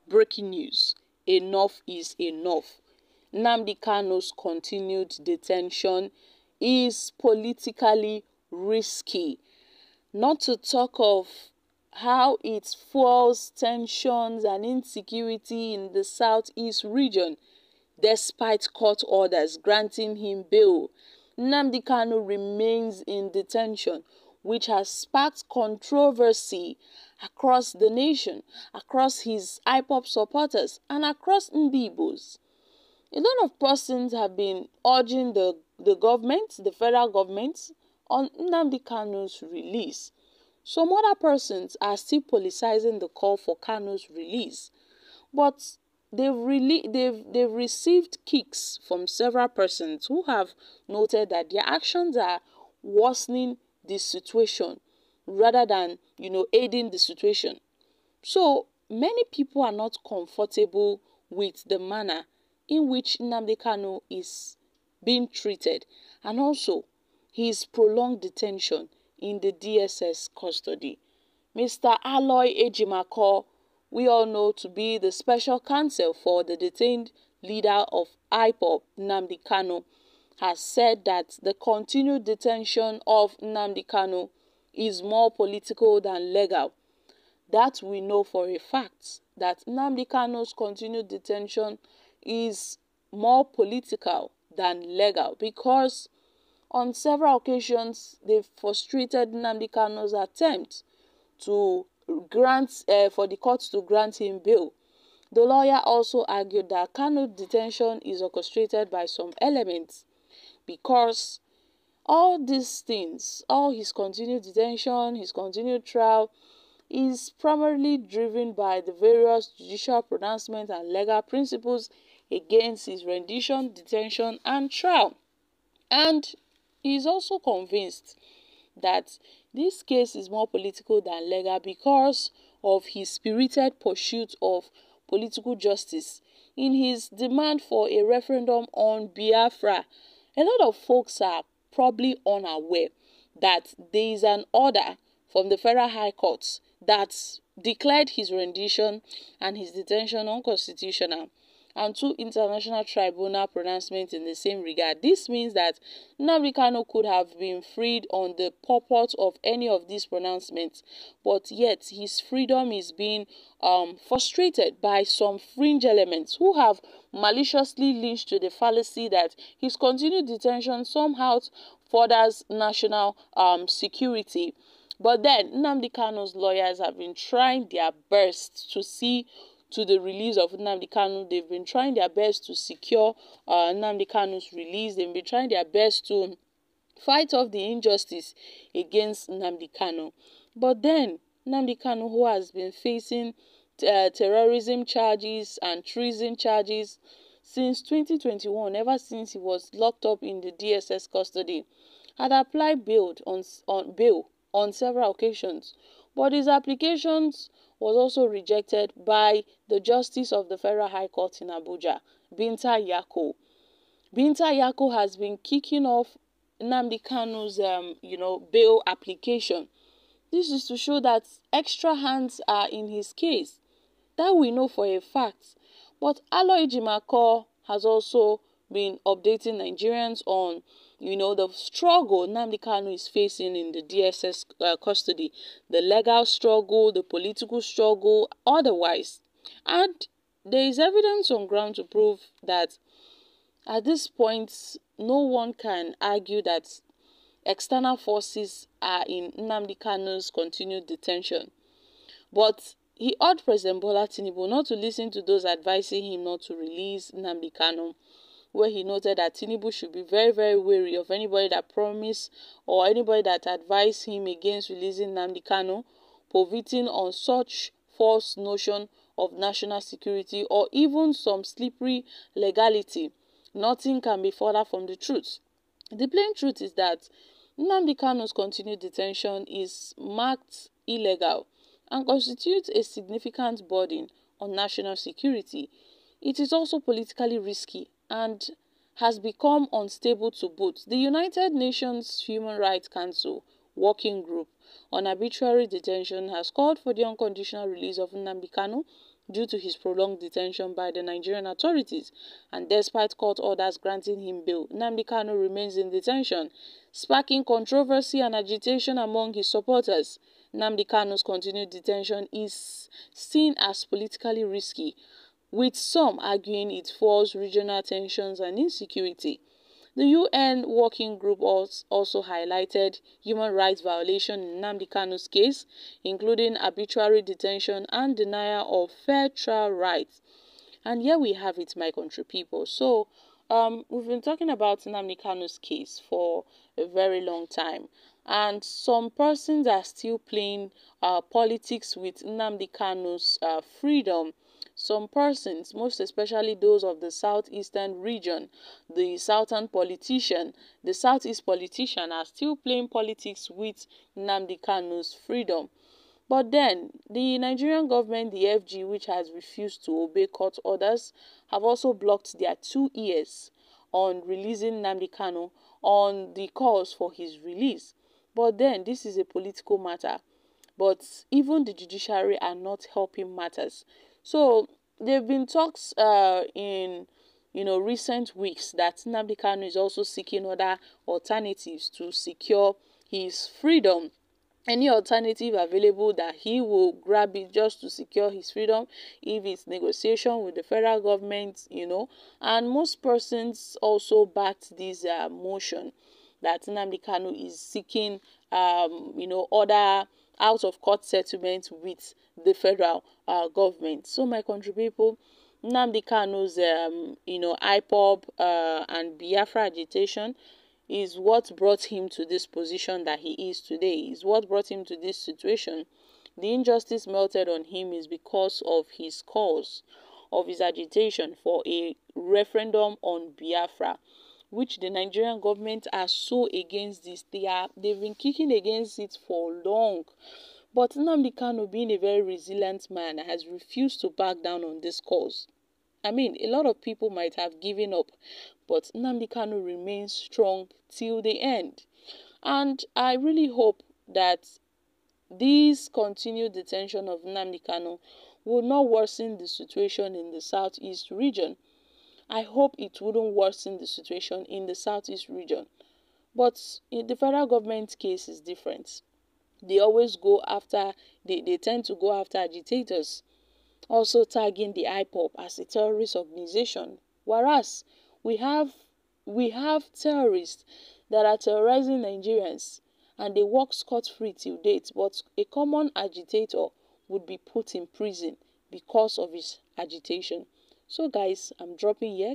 Breaking news: enough is enough. Nnamdi Kanu's continued detention is politically risky, not to talk of how it fuels tensions and insecurity in the southeast region. Despite court orders granting him bail, Nnamdi Kanu remains in detention, which has sparked controversy across the nation, across his IPOB supporters, and across Ndibos. A lot of persons have been urging the government, the federal government, on Nnamdi Kanu's release. Some other persons are still politicizing the call for Kanu's release, but they've received kicks from several persons who have noted that their actions are worsening the situation rather than, aiding the situation. So many people are not comfortable with the manner in which Nnamdi Kanu is being treated, and also his prolonged detention in the DSS custody. Mr. Aloy Ejimakor, we all know to be the special counsel for the detained leader of IPOB, Nnamdi Kanu, has said that the continued detention of Nnamdi Kanu is more political than legal. That we know for a fact, that Nnamdi Kanu's continued detention is more political than legal, because on several occasions they've frustrated Nnamdi Kanu's attempt to for the court to grant him bail. The lawyer also argued that Kanu's detention is orchestrated by some elements, because all these things, all his continued detention, his continued trial, is primarily driven by the various judicial pronouncements and legal principles against his rendition, detention, and trial. And he is also convinced that this case is more political than legal because of his spirited pursuit of political justice. In his demand for a referendum on Biafra, a lot of folks are probably unaware that there is an order from the Federal High Court that declared his rendition and his detention unconstitutional, and two international tribunal pronouncements in the same regard. This means that Nnamdi Kanu could have been freed on the purport of any of these pronouncements, but yet his freedom is being frustrated by some fringe elements who have maliciously linked to the fallacy that his continued detention somehow furthers national security. But then Nnamdi Kanu's lawyers have been trying their best to see to the release of Nnamdi Kanu. They've been trying their best to secure Nnamdi Kanu's release. They've been trying their best to fight off the injustice against Nnamdi Kanu. But then Nnamdi Kanu, who has been facing terrorism charges and treason charges since 2021, ever since he was locked up in the DSS custody, had applied bail on several occasions, but his applications was also rejected by the Justice of the Federal High Court in Abuja, Binta Yako. Binta Yako has been kicking off Nnamdi Kanu's bail application. This is to show that extra hands are in his case. That we know for a fact. But Aloy Ejimakor has also been updating Nigerians on the struggle Nnamdi Kanu is facing in the DSS custody, the legal struggle, the political struggle, otherwise. And there is evidence on ground to prove that at this point, no one can argue that external forces are in Nnamdi Kanu's continued detention. But he urged President Bola Tinubu not to listen to those advising him not to release Nnamdi Kanu, where he noted that Tinubu should be very, very wary of anybody that promised or anybody that advised him against releasing Nnamdi Kanu, profiting on such false notion of national security or even some slippery legality. Nothing can be further from the truth. The plain truth is that Nnamdi Kanu's continued detention is marked illegal and constitutes a significant burden on national security. It is also politically risky and has become unstable to boot. The United Nations Human Rights Council Working Group on Arbitrary Detention has called for the unconditional release of Nnamdi Kanu due to his prolonged detention by the Nigerian authorities. And despite court orders granting him bail, Nnamdi Kanu remains in detention, sparking controversy and agitation among his supporters. Nnamdi Kanu's continued detention is seen as politically risky, with some arguing it fuels regional tensions and insecurity. The UN Working Group also highlighted human rights violations in Nnamdi Kanu's case, including arbitrary detention and denial of fair trial rights. And here we have it, my country people. So, we've been talking about Nnamdi Kanu's case for a very long time. And some persons are still playing politics with Nnamdi Kanu's freedom. Some persons, most especially those of the southeastern region, the southeast politician are still playing politics with Nnamdi Kanu's freedom. But then, the Nigerian government, the FG, which has refused to obey court orders, have also blocked their 2 ears on releasing Nnamdi Kanu on the calls for his release. But then, this is a political matter. But even the judiciary are not helping matters. So there have been talks in recent weeks that Nnamdi Kanu is also seeking other alternatives to secure his freedom. Any alternative available that he will grab it just to secure his freedom, if it's negotiation with the federal government, and most persons also backed this motion that Nnamdi Kanu is seeking, other out of court settlement with the federal government. So my country people, Nnamdi Kanu's, IPOB and Biafra agitation is what brought him to this position that he is today, is what brought him to this situation. The injustice melted on him is because of his cause, of his agitation for a referendum on Biafra, which the Nigerian government are so against this. They've been kicking against it for long. But Nnamdi Kanu, being a very resilient man, has refused to back down on this cause. I mean, a lot of people might have given up, but Nnamdi Kanu remains strong till the end. And I really hope that this continued detention of Nnamdi Kanu will not worsen the situation in the southeast region. I hope it wouldn't worsen the situation in the southeast region. But in the federal government case is different. They always go after, they tend to go after agitators, also tagging the IPOB as a terrorist organization. Whereas we have terrorists that are terrorizing Nigerians and they walk scot-free till date, but a common agitator would be put in prison because of his agitation. So guys, I'm dropping here.